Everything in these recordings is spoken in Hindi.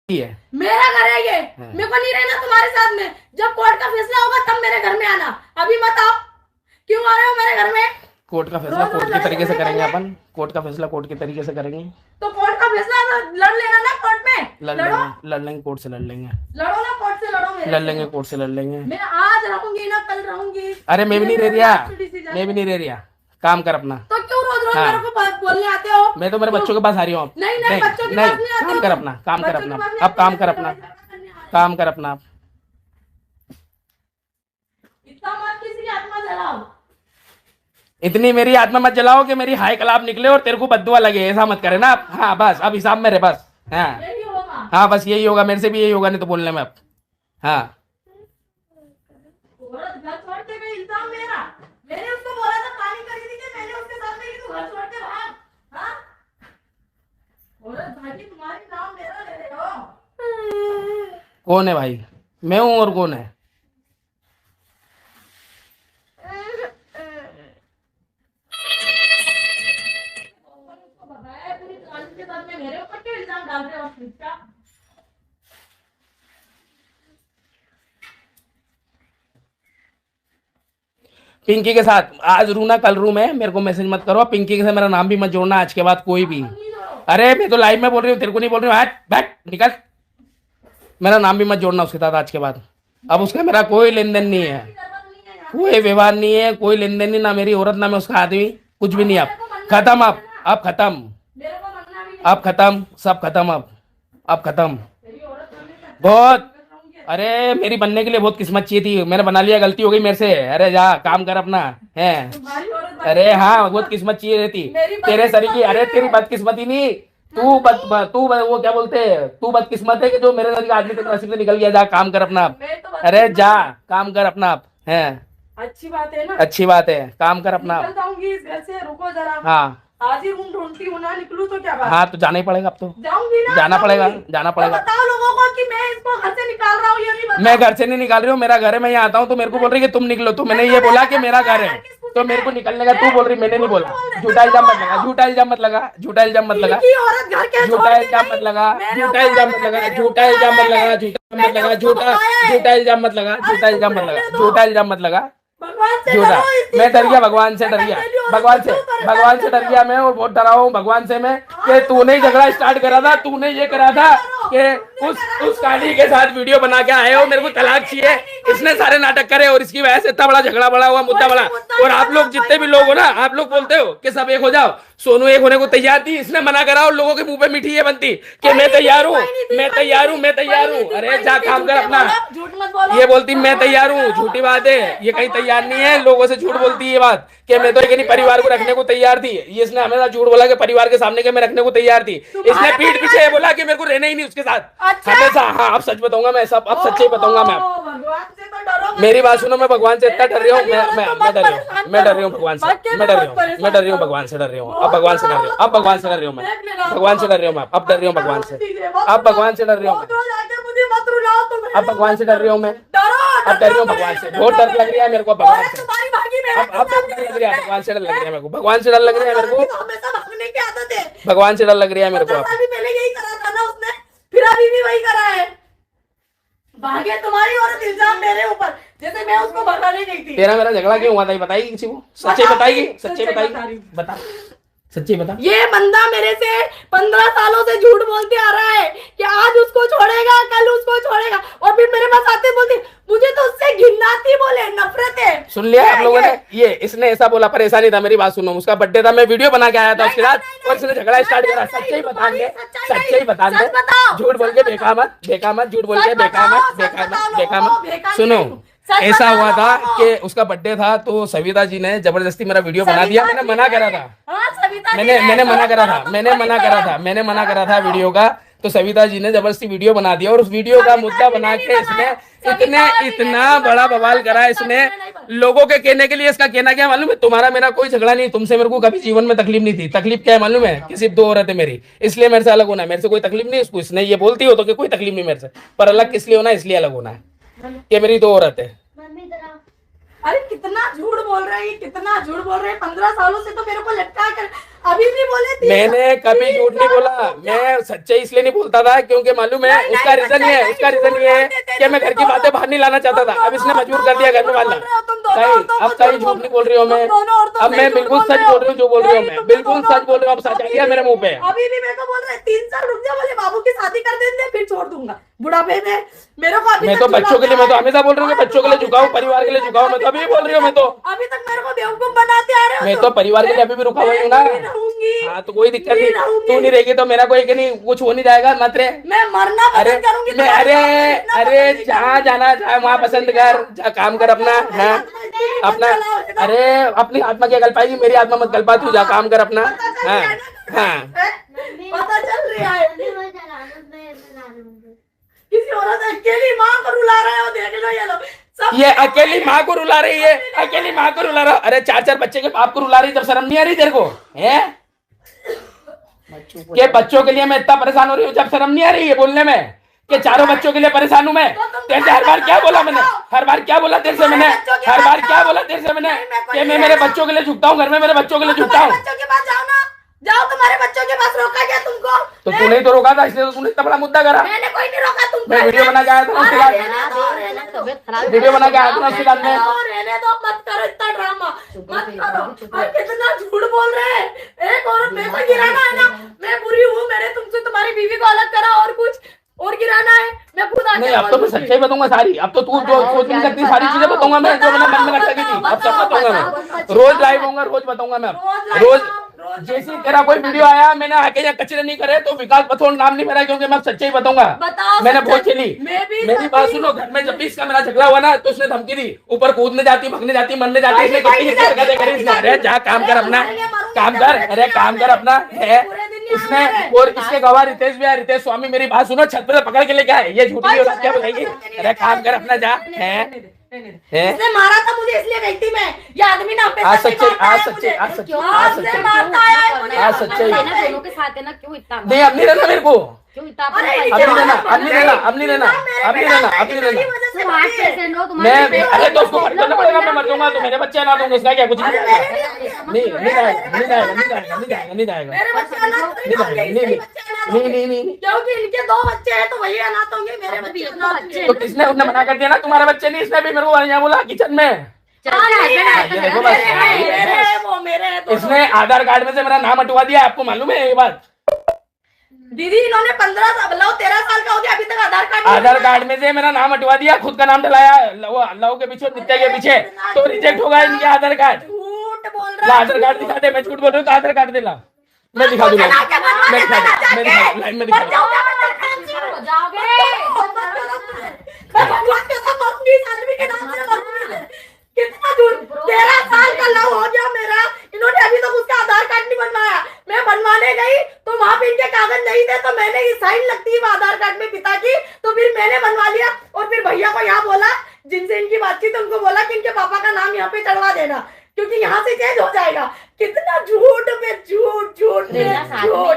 है। मेरा घर है ये। मेरे को नहीं रहना तुम्हारे साथ में। जब कोर्ट का फैसला होगा तब मेरे घर में आना। अभी मत आओ। क्यों आ रहे हो मेरे घर में? कोर्ट का फैसला कोर्ट के तरीके से करेंगे अपन। कोर्ट का फैसला कोर्ट के तरीके से करेंगे। तो कोर्ट का फैसला लड़ लेना ना कोर्ट में। लड़ लेंगे कोर्ट से लड़ लेंगे। लड़ो ना कोर्ट से लड़ो। लड़ लेंगे कोर्ट से लड़ लेंगे। मैं आज रहूंगी ना कल रहूंगी। अरे मैं भी नहीं रह रिया, मैं भी नहीं रह रिया। काम कर अपना। तो क्यों रोज रोज मेरे को बोलने आते हो? मैं तो मेरे बच्चों के पास आ रही हूँ। नहीं नहीं बच्चों के पास नहीं आते। काम कर अपना, काम कर अपना। अब काम कर अपना, काम कर अपना। इतना मत किसी की आत्मा जलाओ। इतनी मेरी आत्मा मत जलाओ कि मेरी हाई कलाब निकले और तेरे को बद्दुआ लगे। ऐसा मत करे ना आप। हाँ बस अब हिसाब में रहे बस। हाँ यही होगा। हाँ बस यही होगा, मेरे से भी यही होगा नहीं तो बोलने में अब। हाँ औरत घर छोड़ के गई, इल्जाम मेरा। मैंने उसको बोला था पानी खरीदी के, मैंने उसके साथ में कि तू घर छोड़ के भाग। हाँ? औरत भागी तुम्हारी, नाम मेरा ले रहे हो। कौन है भाई? मैं हूँ और कौन है? उसको भगाया है पूरी क्लास के साथ में, मेरे ऊपर क्यों इल्जाम डाल रहे हो इसका? पिंकी के साथ आज रू ना कल रू मैं। मेरे को मैसेज मत करो। पिंकी के साथ मेरा नाम भी मत जोड़ना आज के बाद कोई भी। अरे मैं तो लाइव में बोल रही हूँ, तेरे को नहीं बोल रही हूँ। हट बैठ निकल। मेरा नाम भी मत जोड़ना उसके साथ आज के बाद। अब उसका मेरा कोई लेन देन नहीं है, कोई व्यवहार नहीं है, कोई लेन देन नहीं। ना मेरी औरत ना मैं उसका आदमी, कुछ भी नहीं। अब खत्म, अब खत्म, मेरे को मरना भी नहीं। अब खत्म, सब खत्म। अब खत्म तेरी औरत बनने का बहुत। अरे मेरी बनने के लिए बहुत किस्मत चाहिए थी। मैंने बना लिया, गलती हो गई मेरे से। अरे जा काम कर अपना है। तुम्हारी औरत अरे हाँ बहुत किस्मत चाहिए रहती तेरे सरी की। अरे तेरी बदकिस्मती नहीं, तू वो क्या बोलते हैं, तू बदकिस्मत है कि जो मेरे नजर आदमी तेरे नसीब से निकल गया। जा काम कर अपना आप। मैं तो अरे जा काम कर अपना आप है। अच्छी बात है ना। अच्छी बात है, काम कर अपना निकल आप। जाऊंगी इस घर से, रुको जरा। हाँ आज ही रूम ढूंढती हूँ ना, निकलूं तो क्या बात? हाँ तो जाना ही पड़ेगा अब तो। जाऊंगी ना, जाना पड़ेगा, जाऊंगी। जाना तो पड़ेगा। बताओ लोगों को कि मैं इसको घर से निकाल रहा हूँ, ये नहीं बताओ। मैं घर से नहीं निकाल रही हूँ, मेरा घर है। मैं यहाँ आता हूँ तो मेरे को बोल रही है कि तुम निकलो। तो मैंने ये बोला कि मेरा घर है तो मेरे को निकलने का। तू बोल रही, मैंने नहीं बोला। झूठा इल्जाम मत लगा, झूठा इल्जाम मत लगा, झूठा इल्जाम मत लगा, इनकी औरत घर के छोड़ झूठा के इल्जाम गई। मत लगा, मेरे झूठा ऊपर इल्जाम मत लगा, मेरे झूठा ऊपर इल्जाम मत आया लगा, है। झूठा मत मैंने लगा, उसको झूठा बताया है। झूठा इल्जाम मत लगा, झूठा इल्जाम मत लगा, झूठा इल्जाम मत लगा, भगवान से झूठा। डरो इस चीज मैं डर को। गया, भगवान से डर गया, भगवान से, भगवान से डर गया मैं। और बहुत डरा हूँ भगवान से मैं कि तूने ही झगड़ा स्टार्ट करा था, तूने ये करा था कि उस काली के साथ वीडियो बना के आए हो। मेरे को तलाक चाहिए, इसने सारे नाटक करे और इसकी वजह से इतना बड़ा झगड़ा बड़ा हुआ, मुद्दा बड़ा। और आप लोग जितने भी लोग हो ना, आप लोग बोलते हो कि सब एक हो जाओ। सोनू एक होने को तैयार थी, इसने मना करा और लोगों के मुंह पे मीठी ये बनती कि मैं तैयार हूँ, मैं तैयार हूँ, मैं तैयार हूँ। अरे जा काम कर अपना। झूठ मत बोलो। ये बोलती मैं तैयार हूँ, झूठी बात है। ये कहीं तैयार नहीं है, लोगों से झूठ बोलती है ये बात कि मैं तो एक नहीं परिवार को रखने को तैयार थी। ये इसने हमेशा झूठ बोला कि परिवार के सामने के मैं रखने को तैयार थी। इसने पीठ पीछे ये बोला कि मेरे को रहना ही नहीं उसके साथ हमेशा। हाँ अब सच बताऊंगा मैं, सब अब सच्चे बताऊंगा मैं। भगवान से तो डरो। मेरी बात सुनो, मैं भगवान से इतना डर रही हूँ। मैं डर रही हूँ, मैं डर रही हूँ भगवान से, मैं डर रही हूँ, मैं डर रही हूँ भगवान से, डर रही हूँ। अब भगवान से डर रही हूँ, अब भगवान से डर रही हूँ मैं, भगवान से डर रही हूँ मैं। अब डर रही हूँ भगवान से, अब भगवान से डर रही हूँ मैं। मुझे मत रुलाओ तुम। अब भगवान से डर रही हूँ मैं, डरो। अब डर रही हूँ भगवान से। बहुत डर लग रहा है मेरे को भगवान से। तुम्हारी भागी मेरे अब डर लग रहा है, भगवान से डर लग रहा है मेरे को, भगवान से डर लग रहा है मेरे को, हमेशा भागने की आदत है। भगवान से डर लग रहा है मेरे को। 15 साल भी पहले यही करा था ना उसने, फिर अभी भी वही करा है। भागे तुम्हारी औरत, इल्जाम मेरे ऊपर, जैसे मैं उसको भगाने गई थी। तेरा मेरा झगड़ा क्यों हुआ था ये बताएगी किसी को? सच्चे बताएगी, सच्चे बताएगी, बता सच्ची बता। ये बंदा मेरे से 15 सालों से झूठ बोलते आ रहा है कि आज उसको छोड़ेगा, कल उसको छोड़ेगा, और फिर मेरे पास आते बोलते मुझे तो उससे घिन्ना आती, बोले नफरत है। सुन लिया आप लोगों ने? ये इसने ऐसा बोला, परेशानी था। मेरी बात सुनो, उसका बर्थडे था, मैं वीडियो बना के आया था उसके साथ और इसने झगड़ा स्टार्ट करा। सच्चे ही बता दे, सच्चे ही बता दे, झूठ बोल के बेका मत, बेका मत, झूठ बोल के बेका मत, बेका मत, बेका मत। सुनो ऐसा हुआ था कि उसका बर्थडे था तो सविता जी ने जबरदस्ती मेरा वीडियो बना दिया। मैंने मना करा था, मैंने मना करा था, मैंने मना करा था, मैंने मना करा था वीडियो का। तो सविता जी ने जबरदस्ती वीडियो बना दिया और उस वीडियो का मुद्दा बना के इसने इतना बड़ा बवाल करा। इसने लोगों के कहने के लिए, इसका कहना क्या मालूम है? तुम्हारा मेरा कोई झगड़ा नहीं, तुमसे मेरे को कभी जीवन में तकलीफ नहीं थी। तकलीफ क्या है मालूम है? कि सिर्फ 2 औरतें मेरी, इसलिए मेरे से अलग होना है। मेरे से कोई तकलीफ नहीं इसको। इसने ये बोलती हो तो कि कोई तकलीफ नहीं मेरे से, पर अलग किस लिए होना है? इसलिए अलग होना है कि मेरी 2 औरत है। अरे कितना झूठ बोल रहे हैं, कितना झूठ बोल रहे हैं। 15 सालों से तो मेरे को लटका कर अभी भी बोले थी। मैंने कभी झूठ नहीं बोला, मैं सच्चाई इसलिए नहीं बोलता था क्योंकि मालूम है उसका रीजन ये है, उसका रीजन ये है कि मैं घर की बातें बाहर नहीं लाना चाहता था। अब इसने मजबूर कर दिया घर में वाला। अब कहीं झूठ नहीं बोल रही हूँ मैं, अब मैं बिल्कुल सच बोल रही हूँ, जो बोल रही हूँ मैं बिल्कुल सच बोल रही हूँ। अब सच आ गया मेरे मुंह पे। अभी भी मेरे को बोल रहे 3 साल रुक जा, बोले बाबू की शादी कर देंगे फिर छोड़ दूंगा बुढ़ापे में। मेरे को अभी मैं तो बच्चों के लिए, मैं तो हमेशा बोल रही हूँ कि बच्चों के लिए झुकाओ, परिवार के लिए झुकाओ। मैं तो अभी भी बोल रही हूँ, मैं तो अभी तक मेरे को बेवकूफ बनाते आ रहे हो। मैं तो परिवार के लिए अभी भी रुका हुआ हूँ ना। हाँ तो कोई दिक्कत नहीं, तू नहीं रहेगी तो मेरा कोई कि नहीं कुछ हो नहीं जाएगा। मत रे, मैं मरना पसंद करूंगी। मैं अरे जहाँ जाना चाहे वहाँ पसंद कर, जा काम कर अपना। हाँ अपना, अरे अपनी आत्मा क्या गल पाएगी, मेरी आत्मा मत गल पा, तू जा काम कर अपना। हाँ हाँ पता चल रहा है किसी औरत अकेली माँ को रुला रहे हो, देख लो ये लोग सब। ये अकेली माँ को रुला रही है, अकेली माँ को रुला रहा। अरे 4-4 बच्चे के बाप को रुला रही, जब शर्म नहीं आ रही तेरे को है? के बच्चों के लिए मैं इतना परेशान हो रही हूँ, जब शर्म नहीं आ रही है बोलने में कि 4 बच्चों के लिए परेशान हूँ मैं। तेरे से हर बार क्या बोला मैंने, हर बार क्या बोला तेरे से मैंने, हर बार क्या बोला तेरे से मैंने कि मैं मेरे बच्चों के लिए झुकता हूँ, घर में मेरे बच्चों के लिए झुकता हूँ। बच्चों के पास जाओ ना, जाओ, तुम्हारे बच्चों के पास रोका क्या तुमको? तो तूने तो रोका था, इसलिए तो तूने इतना बड़ा मुद्दा करा। मैंने कोई नहीं रोका तुमको। मैं वीडियो बना के आया था ना उसके बाद, वीडियो बना के आया था ना उसके बाद में। रहने दो, मत करो इतना ड्रामा, मत करो। और कितना झूठ बोल रहे हैं। एक औरत मेरे को गिराना है ना, मैं बुरी हूँ, मैंने तुमसे तुम्हारी बीवी को अलग करा और कुछ और गिराना है, मैं खुद आके नहीं अब तो मैं सच्चाई बताऊंगा सारी। अब तो तू जो सोच नहीं सकती सारी चीजें बताऊंगा मैं, जो मैंने मन में रख सकी थी, अब सब बताऊंगा मैं। रोज लाइव होऊंगा, रोज बताऊंगा मैं। रोज जैसे तेरा कोई वीडियो आया, मैंने आके यहाँ कचरे नहीं करे तो विकास पथोड़ नाम नहीं मेरा, क्योंकि मैं सच्चाई बताऊंगा। मैंने बहुत चली। मेरी बात सुनो, घर में जब भी इसका मेरा झगड़ा हुआ ना तो उसने धमकी दी, ऊपर कूदने जाती, भगने जाती, मरने जाती। इसने कितनी हरकतें करी इसने। अरे जा काम कर अपना, काम कर, अरे काम कर अपना है इसने। और इसके गवाह रितेश भी है, रितेश स्वामी। मेरी बात सुनो, छत पे पकड़ के लेके आए, ये झूठी औरत क्या बोलेगी। अरे काम कर अपना, जा है। इसने मारा था मुझे, इसलिए गई थी मैं। ये आदमी ना आज सच्चाई, आज सच्चाई, आज सच्चाई, आज सच्चाई, आज सच्चाई। दोनों के साथ है ना, क्यों इतना नहीं अब नहीं रहना मेरे को, क्यों इतना अब नहीं रहना, अब नहीं रहना, अब नहीं रहना, अब नहीं रहना, अब नहीं रहना। मैं अरे तो उसको मर जाना पड़ेगा, मैं मर जाऊंगा तो मेरे बच्चे ना दूंगा, इसका क्या कुछ नहीं जाएगा, नहीं जाएगा, नहीं जाएगा, नहीं जाएगा, नहीं जाएगा, नहीं जाएगा, नहीं, नहीं। क्योंकि इनके 2 बच्चे हैं तो वही अनाथ होंगे, मेरे बच्चे तो किसने उसने मना कर दिया ना, तुम्हारे बच्चे नहीं। इसने भी मेरे को यहाँ बोला किचन में। ये देखो बस, इसने आधार कार्ड में से मेरा नाम हटवा दिया, आपको मालूम है ये बात? दीदी इन्होंने 13 साल का हो गया, अभी तक आधार कार्ड में से मेरा नाम हटवा दिया, खुद का नाम डलाया लव के पीछे, नित्या के पीछे, तो रिजेक्ट होगा इनके आधार कार्ड। झूठ बोल रहा है। आधार कार्ड दिखा दे, मैं झूठ बोल रही हूँ, आधार कार्ड दे ला, मैं दिखा दूंगा, मैं दिखा दूंगा, मैं दिखा दूंगा, लाइन में दिखा दूंगा। कितना झूठ। 13 साल का लव हो गया मेरा, इन्होंने अभी तक उसका आधार कार्ड नहीं बनवाया। मैं बनवाने गई तो वहां पे इनके कागज नहीं थे, तो मैंने ये साइन लगती है आधार कार्ड में पिता की, तो फिर मैंने बनवा लिया। और फिर भैया को यहाँ बोला, जिनसे इनकी बातचीत, उनको बोला कि इनके पापा का नाम यहाँ पे चढ़वा देना, क्योंकि यहाँ से चेंज हो जाएगा। कितना झूठ में झूठ, झूठ में झूठ।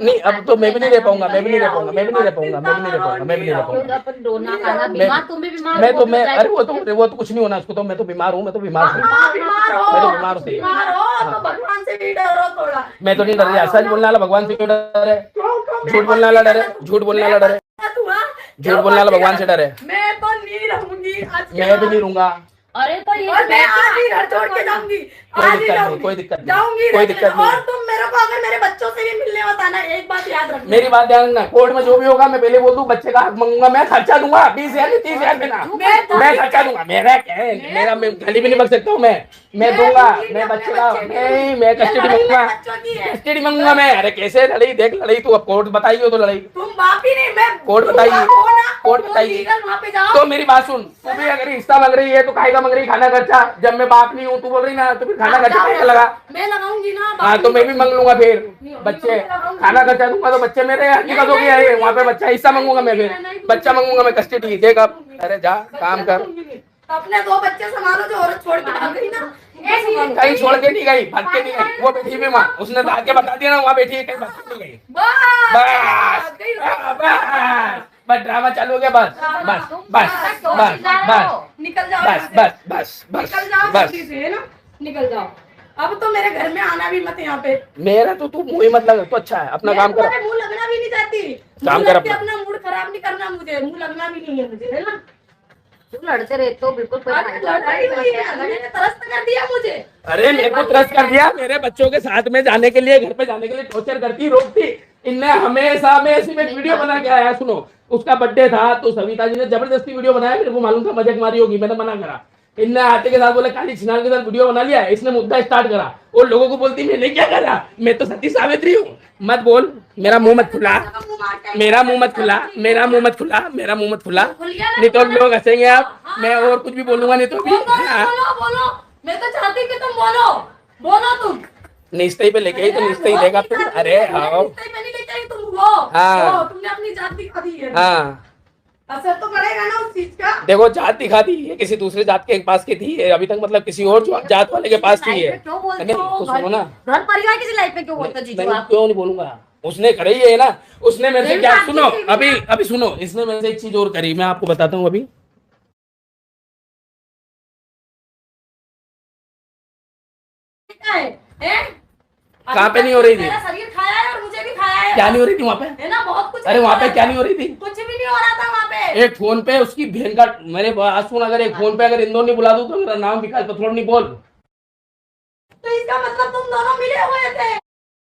नहीं अब तो मैं भी नहीं रह पाऊंगा, मैं भी नहीं रह पाऊंगा, मैं भी नहीं रह पाऊंगा, मैं भी नहीं रह पाऊंगा, मैं भी नहीं रह पाऊंगा। मैं तो मैं अरे वो तो कुछ नहीं होना उसको, तो मैं तो बीमार हूँ, मैं तो बीमार हूँ, मैं तो बीमार हूँ। भगवान से भी डरो थोड़ा। मैं तो नहीं डर रहा, सच बोलने वाला भगवान से क्यों डर है? झूठ बोलने वाला डर है, झूठ बोलने वाला डर है, झूठ बोलने वाला भगवान से डर है। मैं तो नहीं रहूंगी, मैं भी नहीं रहूंगा। अरे तो ये और मैं आज ही घर छोड़ के जाऊंगी, आज ही जाऊंगी, कोई दिक्कत नहीं, जाऊंगी, कोई दिक्कत नहीं। और तुम मेरे को अगर मेरे बच्चों से भी मिलने मत आना, एक बात याद रखना। मेरी बात ध्यान रखना, कोर्ट में जो भी होगा मैं पहले बोल दूं, बच्चे का हक मांगूंगा, मैं खर्चा दूंगा, 20,000 नहीं 30,000 देना, मैं खर्चा दूंगा। मेरा क्या है, मेरा मैं गली भी नहीं बच सकता हूँ, मैं दूंगा, मैं बच्चे का नहीं, मैं कस्टडी मांगूंगा, कस्टडी मांगूंगा मैं। अरे कैसे लड़ाई, देख लड़ाई तू, अब कोर्ट बताइए तो लड़ाई, तुम बाप ही नहीं, मैं कोर्ट बताइए, कोर्ट बताइए। वहाँ पे जाओ। तो मेरी बात सुन, तू भी अगर हिस्सा मांग रही है तो काहे का मांग रही खाना खर्चा? जब मैं बाप नहीं हूँ, तू बोल रही ना, तो फिर खाना खर्चा क्या लगा? मैं लगाऊंगी ना। हाँ तो मैं भी मांग लूंगा, फिर बच्चे खाना खर्चा दूंगा तो बच्चे मेरे हकीकत होगी। अरे वहाँ पे बच्चा हिस्सा मांगूंगा मैं, फिर बच्चा मांगूंगा मैं, कस्टडी देख। अब अरे जा काम कर, अपने 2 बच्चे संभालो, जो औरत छोड़ के भाग गई ना। कहीं छोड़ के नहीं गई, भाग के नहीं गई, वो बैठी भी माँ, उसने आके बता दिया ना, वहाँ बैठी है, कहीं भाग के नहीं गई। बस बस ड्रामा चालू हो गया, बस बस बस बस बस निकल जाओ बस यहाँ से। बस बस बस निकल जाओ बस। जल्दी से, है ना, निकल जाओ। अब तो मेरे घर में आना भी मत यहाँ पे। मेरा तो तू मुंह ही मत लगा, तो अच्छा है, अपना काम कर। तुम्हारे मुंह लगना भी नहीं चाहती, काम मुंह कर लग के अपना। अपना मूड खराब नहीं करना मुझे, मुंह लगना भी नहीं है मुझे, है ना। तुम लड़ते रहते हो बिल्कुल कोई अरे लड़ाई हुई है, अगले ने तरस कर दिया मुझे। अरे मेरे को त्रस्त कर दिया, मेरे बच्चों के साथ में जाने के लिए, घर पे जाने के लिए टॉर्चर करती, रोकती। इनने हमेशा, मैं ऐसी में वीडियो बना के आया, सुनो, उसका बर्थडे था तो सविता जी ने जबरदस्ती वीडियो बनाया, मेरे को मालूम था मजाक मारी होगी, मैंने मना करा। इनने आते के साथ बोले काली छिनार के साथ वीडियो बना लिया, इसने मुद्दा स्टार्ट करा और लोगों को बोलती मैंने क्या करा, मैं तो सती सावित्री हूँ। मत बोल, मेरा मुंह मत खुला, मेरा मुंह मत खुला, मेरा मुंह मत खुला, मेरा मुंह मत खुला, नहीं तो लोग हंसेंगे आप, मैं और कुछ भी बोलूंगा नहीं तो भी। बोलो बोलो, मैं तो चाहती कि तुम बोलो, बोलो तुम। निश्चय पे लेके आई तो निश्चय देगा तुम। अरे आओ, निश्चय पे नहीं लेके आई तुम, वो हाँ। तुमने अपनी जात दिखा दी है। हाँ असर तो पड़ेगा ना उस चीज का। देखो, जात दिखा दी, ये किसी दूसरे जात के पास की थी, ये अभी तक मतलब किसी और जात वाले के पास थी है। क्यों बोलते नहीं, हो? तो सुनो ना, घर परिवार किसी लाइफ में क्यों बोलते हो जीजू मैं आप? क्यों नहीं बोलूंगा, उसने करी है ना, उसने मेरे से मेरी क्या, बात सुनो नहीं थी, अभी अभी सुनो, इसने मेरे से एक चीज और करी, मैं आपको बताता हूँ अभी। क्या है? कहाँ पे नहीं हो रही थी? मेरा शरीर खाया है और मुझे भी खाया है। क्या नहीं हो रही थी वहाँ पे? है ना, बहुत कुछ। अरे वहाँ पे क्या नहीं हो रही थी? कुछ भी नहीं हो रहा था वहाँ पे। एक फोन पे उसकी बहन का, मेरे बात सुन, अगर एक फोन पे अगर इंदौर नहीं बुला दूं तो मेरा नाम विकास पथरोड़ नहीं बोल। तो इसका मतलब तुम दोनों मिले हुए थे।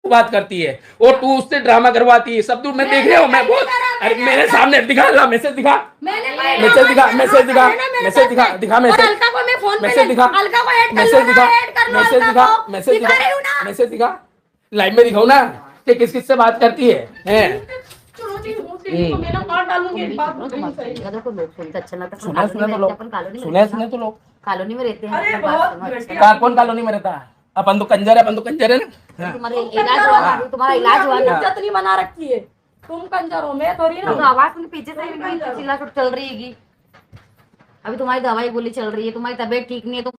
बात करती है और तू उससे ड्रामा करवाती है, सब तू मैं देख रहा हूँ, मैं बहुत, अरे मेरे सामने दिखा ला, मैसेज दिखा, मैंने मैसेज दिखा, मैसेज दिखा, मैसेज दिखा, दिखा मैसेज, अलका को मैं फोन पे मैसेज दिखा, अलका को ऐड कर मैसेज दिखा, ऐड कर लो, मैसेज अलका दिखा, को। मैसेज दिखा रही हूँ दिखा, ना। मैसेज दिखा, लाइव में दिखाओ ना कि किस किस से बात करती है। चलो जी, मैं ना मार डालूंगी इस बात को, नहीं सही। देखो लोग सुनते अच्छा लगता है। सुना सुना तो लोग, सुने तो लोग, कॉलोनी में रहते हैं। अरे अपनी बात बहुत सुनो, अच्छा घटिया। कौन कॉलोनी में रहता है? अपन तो कंजर है, अपन तो कंजर है ना। हाँ। तुम्हारे इलाज हुआ ना अभी, तुम्हारा इलाज हुआ ना। इज्जत नहीं बना रखी है, तुम कंजर हो, मैं थोड़ी ना। तो आवाज तुम पीछे से ही चिल्ला चल रही है। अभी तुम्हारी दवाई गोली चल रही है, तुम्हारी तबीयत ठीक नहीं है तो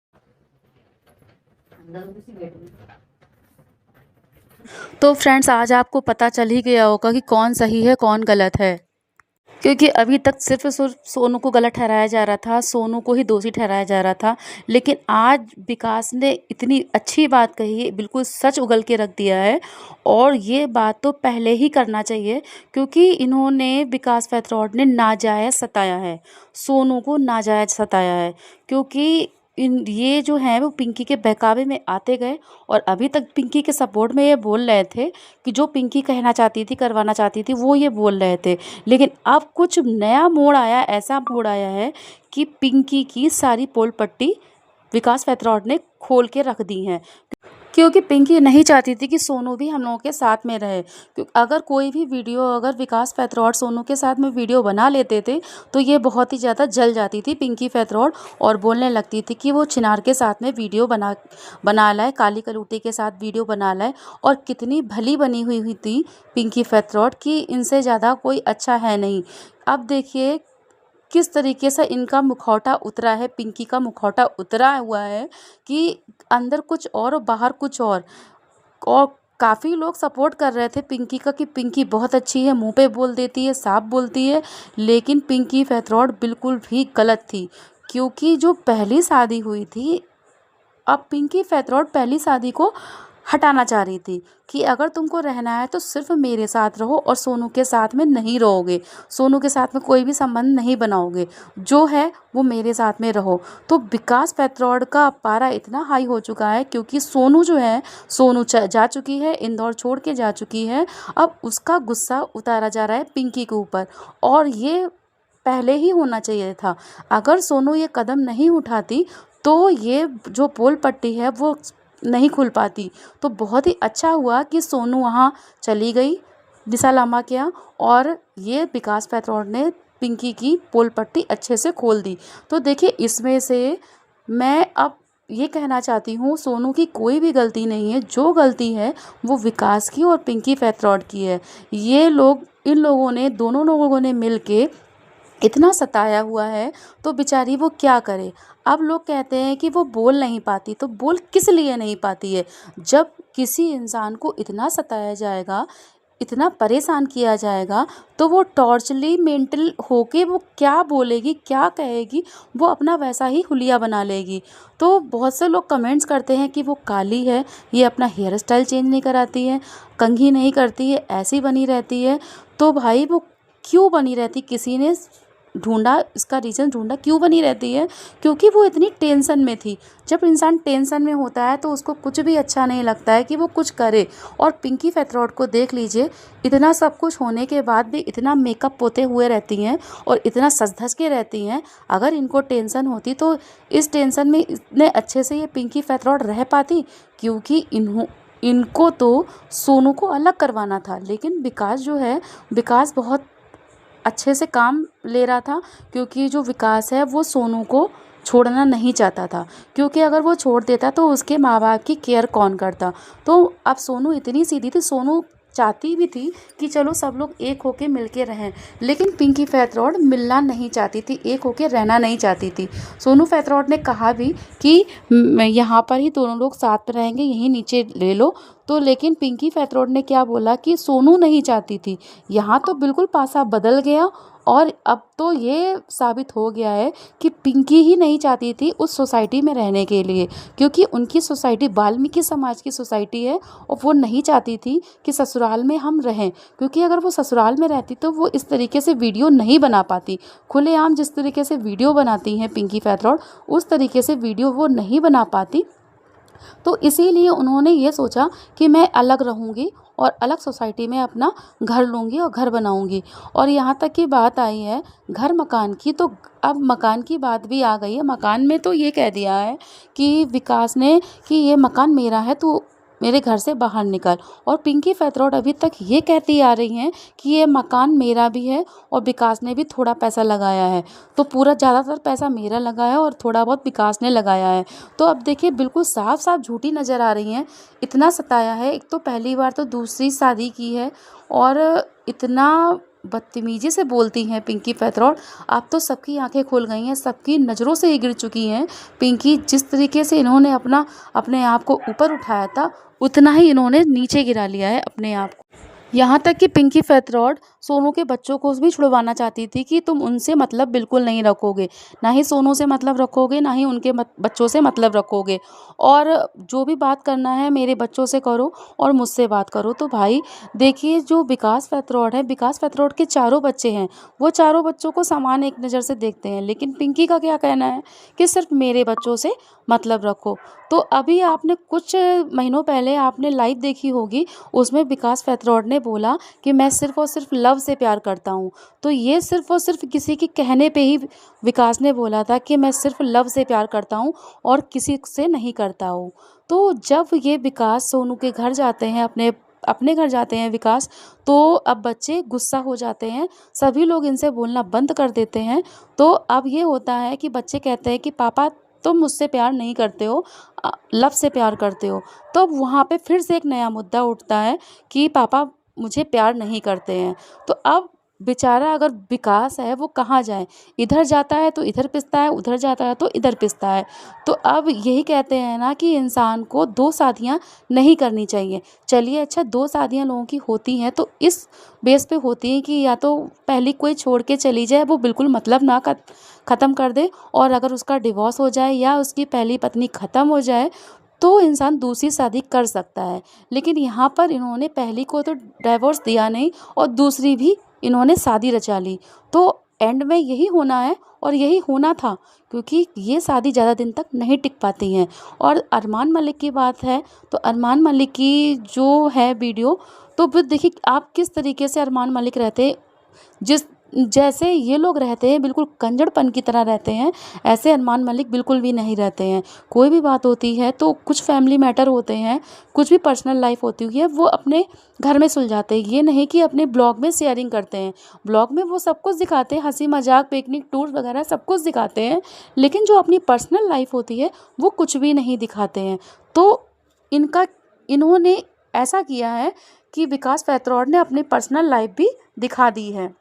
तो फ्रेंड्स, आज आपको पता चल ही गया होगा कि कौन सही है कौन गलत है, क्योंकि अभी तक सिर्फ सोनू को गलत ठहराया जा रहा था, सोनू को ही दोषी ठहराया जा रहा था। लेकिन आज विकास ने इतनी अच्छी बात कही है, बिल्कुल सच उगल के रख दिया है। और ये बात तो पहले ही करना चाहिए, क्योंकि इन्होंने, विकास फैतरौड ने नाजायज़ सताया है, सोनू को नाजायज़ सताया है। क्योंकि ये जो है वो पिंकी के बहकावे में आते गए और अभी तक पिंकी के सपोर्ट में ये बोल रहे थे कि जो पिंकी कहना चाहती थी, करवाना चाहती थी, वो ये बोल रहे थे। लेकिन अब कुछ नया मोड़ आया, ऐसा मोड़ आया है कि पिंकी की सारी पोल पट्टी विकास फैतरौड ने खोल के रख दी हैं, क्योंकि पिंकी नहीं चाहती थी कि सोनू भी हम लोगों के साथ में रहे। क्योंकि अगर कोई भी वीडियो, अगर विकास फैतरौड सोनू के साथ में वीडियो बना लेते थे तो ये बहुत ही ज़्यादा जल जाती थी पिंकी फैतरौड, और बोलने लगती थी कि वो चिनार के साथ में वीडियो बना लाए, काली कलूटी के साथ वीडियो बना लाए। और कितनी भली बनी हुई थी पिंकी फैतरौड कि इनसे ज़्यादा कोई अच्छा है नहीं। अब देखिए किस तरीके से इनका मुखौटा उतरा है, पिंकी का मुखौटा उतरा हुआ है कि अंदर कुछ और बाहर कुछ और काफ़ी लोग सपोर्ट कर रहे थे पिंकी का कि पिंकी बहुत अच्छी है, मुंह पे बोल देती है, साफ बोलती है। लेकिन पिंकी फैतरौड बिल्कुल भी गलत थी, क्योंकि जो पहली शादी हुई थी, अब पिंकी फैतरौड पहली शादी को हटाना चाह रही थी कि अगर तुमको रहना है तो सिर्फ मेरे साथ रहो और सोनू के साथ में नहीं रहोगे, सोनू के साथ में कोई भी संबंध नहीं बनाओगे, जो है वो मेरे साथ में रहो। तो विकास फैतरौड का पारा इतना हाई हो चुका है, क्योंकि सोनू जो है, सोनू जा चुकी है, इंदौर छोड़ के जा चुकी है। अब उसका गुस्सा उतारा जा रहा है पिंकी के ऊपर, और ये पहले ही होना चाहिए था। अगर सोनू ये कदम नहीं उठाती तो ये जो पोल पट्टी है वो नहीं खुल पाती। तो बहुत ही अच्छा हुआ कि सोनू वहाँ चली गई दिशा लामा के यहाँ, और ये विकास फैतरौड ने पिंकी की पोल पट्टी अच्छे से खोल दी। तो देखिए, इसमें से मैं अब ये कहना चाहती हूँ, सोनू की कोई भी गलती नहीं है, जो गलती है वो विकास की और पिंकी फैतरौड की है। ये लोग, इन लोगों ने, दोनों लोगों ने मिल के इतना सताया हुआ है, तो बेचारी वो क्या करे। अब लोग कहते हैं कि वो बोल नहीं पाती, तो बोल किस लिए नहीं पाती है? जब किसी इंसान को इतना सताया जाएगा, इतना परेशान किया जाएगा तो वो टॉर्चली मेंटल होके वो क्या बोलेगी, क्या कहेगी, वो अपना वैसा ही हुलिया बना लेगी। तो बहुत से लोग कमेंट्स करते हैं कि वो काली है, ये अपना हेयर स्टाइल चेंज नहीं कराती है, कंघी नहीं करती है, ऐसी बनी रहती है। तो भाई वो क्यों बनी रहती, किसी ने ढूंढा, इसका रीज़न ढूंढा क्यों बनी रहती है? क्योंकि वो इतनी टेंशन में थी। जब इंसान टेंशन में होता है तो उसको कुछ भी अच्छा नहीं लगता है कि वो कुछ करे। और पिंकी फैथरोट को देख लीजिए, इतना सब कुछ होने के बाद भी इतना मेकअप पोते हुए रहती हैं और इतना सज धज के रहती हैं। अगर इनको टेंशन होती तो इस टेंशन में इतने अच्छे से ये पिंकी फैथरोट रह पाती? क्योंकि इनको तो सोनू को अलग करवाना था, लेकिन विकास जो है, विकास बहुत अच्छे से काम ले रहा था। क्योंकि जो विकास है वो सोनू को छोड़ना नहीं चाहता था, क्योंकि अगर वो छोड़ देता तो उसके माँ बाप की केयर कौन करता। तो अब सोनू इतनी सीधी थी, सोनू चाहती भी थी कि चलो सब लोग एक होके मिलके रहें, लेकिन पिंकी फैथरोट मिलना नहीं चाहती थी, एक होके रहना नहीं चाहती थी। सोनू फैथरोट ने कहा भी कि यहाँ पर ही दोनों लोग साथ में रहेंगे, यहीं नीचे ले लो। तो लेकिन पिंकी फैथरोट ने क्या बोला कि सोनू नहीं चाहती थी। यहाँ तो बिल्कुल पासा बदल गया और अब तो ये साबित हो गया है कि पिंकी ही नहीं चाहती थी उस सोसाइटी में रहने के लिए, क्योंकि उनकी सोसाइटी वाल्मीकि समाज की सोसाइटी है और वो नहीं चाहती थी कि ससुराल में हम रहें। क्योंकि अगर वो ससुराल में रहती तो वो इस तरीके से वीडियो नहीं बना पाती। खुलेआम जिस तरीके से वीडियो बनाती हैं पिंकी फैथरोट, उस तरीके से वीडियो वो नहीं बना पाती। तो इसीलिए उन्होंने ये सोचा कि मैं अलग रहूँगी और अलग सोसाइटी में अपना घर लूँगी और घर बनाऊँगी। और यहाँ तक की बात आई है घर मकान की, तो अब मकान की बात भी आ गई है। मकान में तो ये कह दिया है कि विकास ने कि ये मकान मेरा है, तो मेरे घर से बाहर निकल। और पिंकी फैथरोट अभी तक ये कहती आ रही हैं कि ये मकान मेरा भी है और विकास ने भी थोड़ा पैसा लगाया है। तो पूरा ज़्यादातर पैसा मेरा लगा है और थोड़ा बहुत विकास ने लगाया है। तो अब देखिए बिल्कुल साफ साफ झूठी नज़र आ रही हैं। इतना सताया है, एक तो पहली बार तो दूसरी शादी की है और इतना बदतमीजी से बोलती हैं पिंकी फैथरोट। अब तो सबकी आंखें खुल गई हैं, सबकी नज़रों से ही गिर चुकी हैं। पिंकी जिस तरीके से इन्होंने अपने आप को ऊपर उठाया था, उतना ही इन्होंने नीचे गिरा लिया है अपने आप को। यहाँ तक कि पिंकी फैथरोट सोनू के बच्चों को भी छुड़वाना चाहती थी कि तुम उनसे मतलब बिल्कुल नहीं रखोगे, ना ही सोनू से मतलब रखोगे, ना ही उनके बच्चों से मतलब रखोगे, और जो भी बात करना है मेरे बच्चों से करो और मुझसे बात करो। तो भाई देखिए, जो विकास फैथरोट है, विकास फैथरोट के चारों बच्चे हैं, वो चारों बच्चों को समान एक नज़र से देखते हैं, लेकिन पिंकी का क्या कहना है कि सिर्फ मेरे बच्चों से मतलब रखो। तो अभी आपने कुछ महीनों पहले आपने लाइव देखी होगी, उसमें विकास फैथरोट ने बोला कि मैं सिर्फ और सिर्फ लव से प्यार करता हूँ। तो ये सिर्फ और सिर्फ किसी के कहने पे ही विकास ने बोला था कि मैं सिर्फ लव से प्यार करता हूँ और किसी से नहीं करता हूँ। तो जब ये विकास सोनू के घर जाते हैं, अपने घर जाते हैं विकास, तो अब बच्चे गुस्सा हो जाते हैं, सभी लोग इनसे बोलना बंद कर देते हैं। तो अब ये होता है कि बच्चे कहते हैं कि पापा तुम मुझसे प्यार नहीं करते हो, लव से प्यार करते हो। तो वहाँ पे फिर से एक नया मुद्दा उठता है कि पापा मुझे प्यार नहीं करते हैं। तो अब बेचारा अगर विकास है वो कहाँ जाए, इधर जाता है तो इधर पिसता है, उधर जाता है तो इधर पिसता है। तो अब यही कहते हैं ना कि इंसान को 2 शादियाँ नहीं करनी चाहिए। चलिए अच्छा, 2 शादियाँ लोगों की होती हैं तो इस बेस पे होती हैं कि या तो पहली कोई छोड़ के चली जाए, वो बिल्कुल मतलब ना ख़त्म कर दे, और अगर उसका डिवोर्स हो जाए या उसकी पहली पत्नी ख़त्म हो जाए तो इंसान दूसरी शादी कर सकता है। लेकिन यहाँ पर इन्होंने पहली को तो डिवोर्स दिया नहीं और दूसरी भी इन्होंने शादी रचा ली। तो एंड में यही होना है और यही होना था, क्योंकि ये शादी ज़्यादा दिन तक नहीं टिक पाती हैं। और अरमान मलिक की बात है तो अरमान मलिक की जो है वीडियो, तो फिर देखिए आप किस तरीके से अरमान मलिक रहते, जैसे ये लोग रहते हैं बिल्कुल कंजड़पन की तरह रहते हैं, ऐसे अरमान मलिक बिल्कुल भी नहीं रहते हैं। कोई भी बात होती है तो कुछ फैमिली मैटर होते हैं, कुछ भी पर्सनल लाइफ होती है, वो अपने घर में सुलझाते हैं। ये नहीं कि अपने ब्लॉग में शेयरिंग करते हैं। ब्लॉग में वो सब कुछ दिखाते हैं, हंसी मजाक, पिकनिक, टूर वगैरह सब कुछ दिखाते हैं, लेकिन जो अपनी पर्सनल लाइफ होती है वो कुछ भी नहीं दिखाते हैं। तो इन्होंने ऐसा किया है कि विकास फैथरोट ने अपनी पर्सनल लाइफ भी दिखा दी है।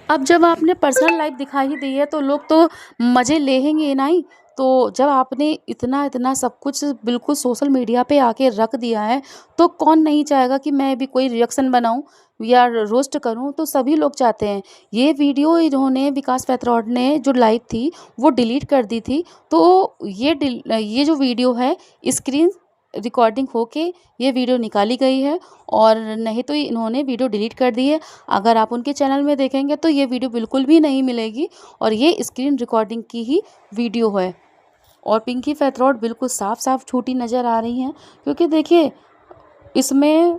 अब जब आपने पर्सनल लाइफ दिखा ही दी है तो लोग तो मज़े लेंगे ना ही। तो जब आपने इतना सब कुछ बिल्कुल सोशल मीडिया पे आके रख दिया है तो कौन नहीं चाहेगा कि मैं भी कोई रिएक्शन बनाऊं, या रोस्ट करूं, तो सभी लोग चाहते हैं। ये वीडियो इन्होंने विकास पैथरॉड ने जो लाइव थी वो डिलीट कर दी थी। तो ये जो वीडियो है स्क्रीन रिकॉर्डिंग होके ये वीडियो निकाली गई है, और नहीं तो इन्होंने वीडियो डिलीट कर दी है। अगर आप उनके चैनल में देखेंगे तो ये वीडियो बिल्कुल भी नहीं मिलेगी, और ये स्क्रीन रिकॉर्डिंग की ही वीडियो है। और पिंकी पैथरॉड बिल्कुल साफ साफ झूठी नज़र आ रही हैं, क्योंकि देखिए इसमें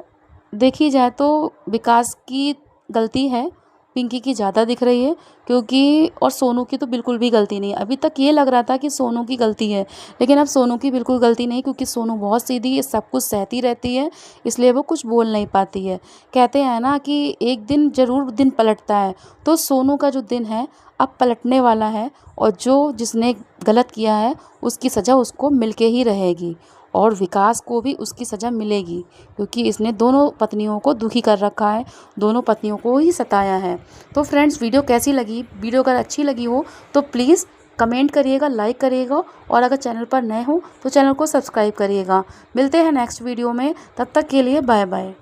देखी जाए तो विकास की गलती है, पिंकी की ज़्यादा दिख रही है, क्योंकि और सोनू की तो बिल्कुल भी गलती नहीं है। अभी तक ये लग रहा था कि सोनू की गलती है, लेकिन अब सोनू की बिल्कुल गलती नहीं, क्योंकि सोनू बहुत सीधी है, सब कुछ सहती रहती है, इसलिए वो कुछ बोल नहीं पाती है। कहते हैं ना कि एक दिन ज़रूर दिन पलटता है, तो सोनू का जो दिन है अब पलटने वाला है, और जिसने गलत किया है उसकी सज़ा उसको मिलके ही रहेगी, और विकास को भी उसकी सज़ा मिलेगी, क्योंकि इसने दोनों पत्नियों को दुखी कर रखा है, दोनों पत्नियों को ही सताया है। तो फ्रेंड्स, वीडियो कैसी लगी? वीडियो अगर अच्छी लगी हो तो प्लीज़ कमेंट करिएगा, लाइक करिएगा, और अगर चैनल पर नए हो तो चैनल को सब्सक्राइब करिएगा। मिलते हैं नेक्स्ट वीडियो में, तब तक के लिए बाय बाय।